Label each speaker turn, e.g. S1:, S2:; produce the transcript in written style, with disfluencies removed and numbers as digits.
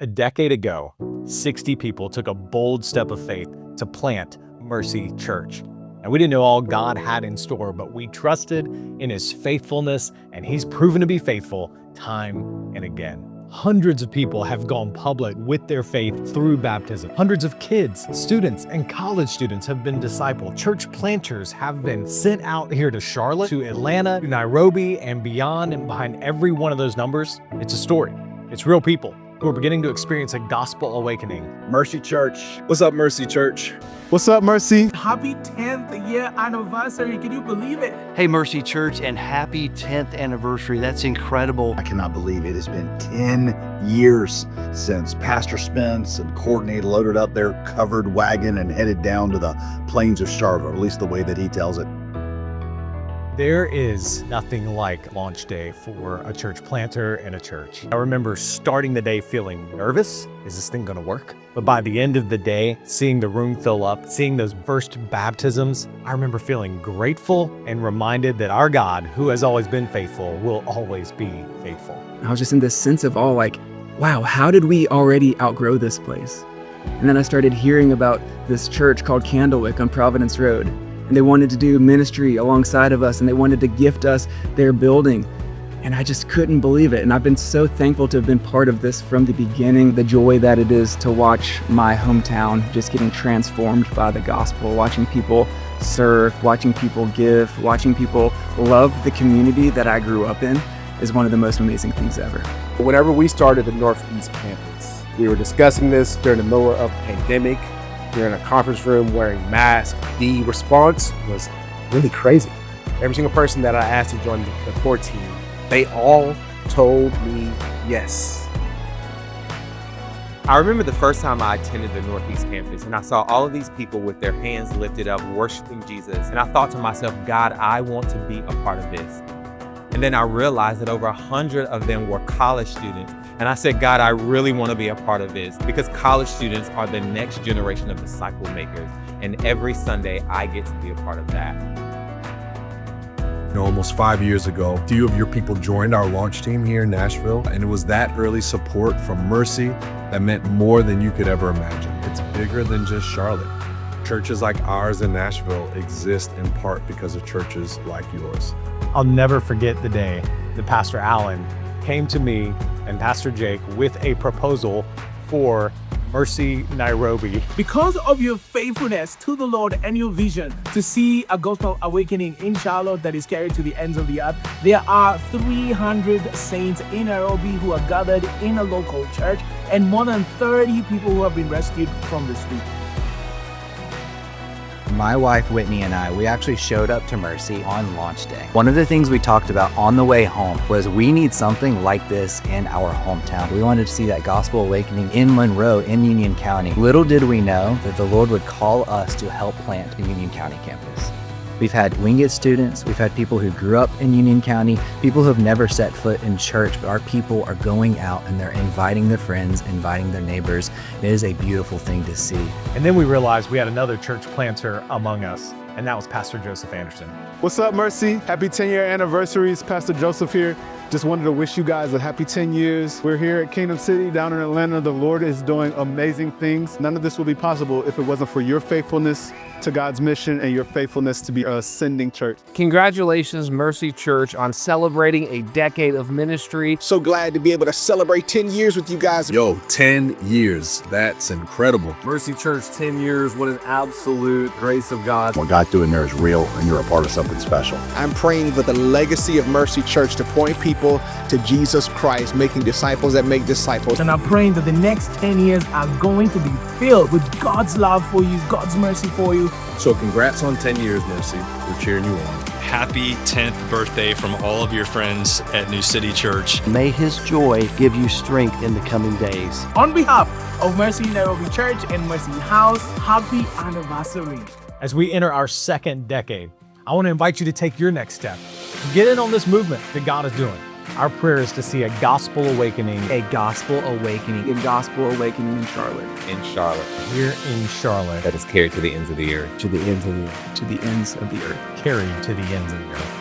S1: A decade ago, 60 people took a bold step of faith to plant Mercy Church. And we didn't know all God had in store, but we trusted in His faithfulness, and He's proven to be faithful time and again. Hundreds of people have gone public with their faith through baptism. Hundreds of kids, students, and college students have been discipled. Church planters have been sent out here to Charlotte, to Atlanta, to Nairobi, and beyond. And behind every one of those numbers, it's a story. It's real people who are beginning to experience a gospel awakening.
S2: Mercy Church. What's up, Mercy Church?
S3: What's up, Mercy?
S4: Happy 10th year anniversary. Can you believe it?
S5: Hey, Mercy Church, and happy 10th anniversary. That's incredible.
S6: I cannot believe it has been 10 years since Pastor Spence and Courtney loaded up their covered wagon and headed down to the plains of Charlotte, or at least the way that he tells it.
S1: There is nothing like launch day for a church planter and a church. I remember starting the day feeling nervous. Is this thing gonna work? But by the end of the day, seeing the room fill up, seeing those first baptisms, I remember feeling grateful and reminded that our God, who has always been faithful, will always be faithful.
S3: I was just in this sense of awe, like, wow, how did we already outgrow this place? And then I started hearing about this church called Candlewick on Providence Road. And they wanted to do ministry alongside of us, and they wanted to gift us their building. And I just couldn't believe it. And I've been so thankful to have been part of this from the beginning. The joy that it is to watch my hometown just getting transformed by the gospel, watching people serve, watching people give, watching people love the community that I grew up in is one of the most amazing things ever.
S7: Whenever we started the Northeast campus, we were discussing this during the middle of a pandemic. We were in a conference room wearing masks. The response was really crazy. Every single person that I asked to join the core team, they all told me yes.
S8: I remember the first time I attended the Northeast campus and I saw all of these people with their hands lifted up, worshiping Jesus. And I thought to myself, God, I want to be a part of this. And then I realized that over 100 of them were college students. And I said, God, I really want to be a part of this because college students are the next generation of disciple makers. And every Sunday I get to be a part of that.
S2: Almost 5 years ago, a few of your people joined our launch team here in Nashville, and it was that early support from Mercy that meant more than you could ever imagine. It's bigger than just Charlotte. Churches like ours in Nashville exist in part because of churches like yours.
S1: I'll never forget the day that Pastor Allen came to me and Pastor Jake with a proposal for Mercy Nairobi.
S4: Because of your faithfulness to the Lord and your vision to see a gospel awakening in Charlotte that is carried to the ends of the earth, there are 300 saints in Nairobi who are gathered in a local church and more than 30 people who have been rescued from the street.
S5: My wife, Whitney, and I, we actually showed up to Mercy on launch day. One of the things we talked about on the way home was we need something like this in our hometown. We wanted to see that gospel awakening in Monroe, in Union County. Little did we know that the Lord would call us to help plant the Union County campus. We've had Wingate students, we've had people who grew up in Union County, people who have never set foot in church, but our people are going out and they're inviting their friends, inviting their neighbors. It is a beautiful thing to see.
S1: And then we realized we had another church planter among us, and that was Pastor Joseph Anderson.
S3: What's up, Mercy? Happy 10-year anniversary. It's Pastor Joseph here. Just wanted to wish you guys a happy 10 years. We're here at Kingdom City down in Atlanta. The Lord is doing amazing things. None of this would be possible if it wasn't for your faithfulness to God's mission and your faithfulness to be an ascending church.
S7: Congratulations, Mercy Church, on celebrating a decade of ministry.
S9: So glad to be able to celebrate 10 years with you guys.
S2: Yo, 10 years. That's incredible.
S7: Mercy Church, 10 years. What an absolute grace of God.
S6: What God's doing there is real, and you're a part of something special.
S9: I'm praying for the legacy of Mercy Church to point people to Jesus Christ, making disciples that make disciples.
S4: And I'm praying that the next 10 years are going to be filled with God's love for you, God's mercy for you.
S2: So congrats on 10 years, Mercy. We're cheering you on.
S10: Happy 10th birthday from all of your friends at New City Church.
S5: May His joy give you strength in the coming days.
S4: On behalf of Mercy Nairobi Church and Mercy House, happy anniversary.
S1: As we enter our second decade, I want to invite you to take your next step. Get in on this movement that God is doing. Our prayer is to see a gospel awakening.
S5: A gospel awakening.
S3: A gospel awakening in Charlotte.
S8: In Charlotte,
S1: Here in Charlotte.
S8: that is carried to the ends of the earth.
S3: To the ends of the earth. To the ends of the earth.
S1: Carried to the ends of the earth.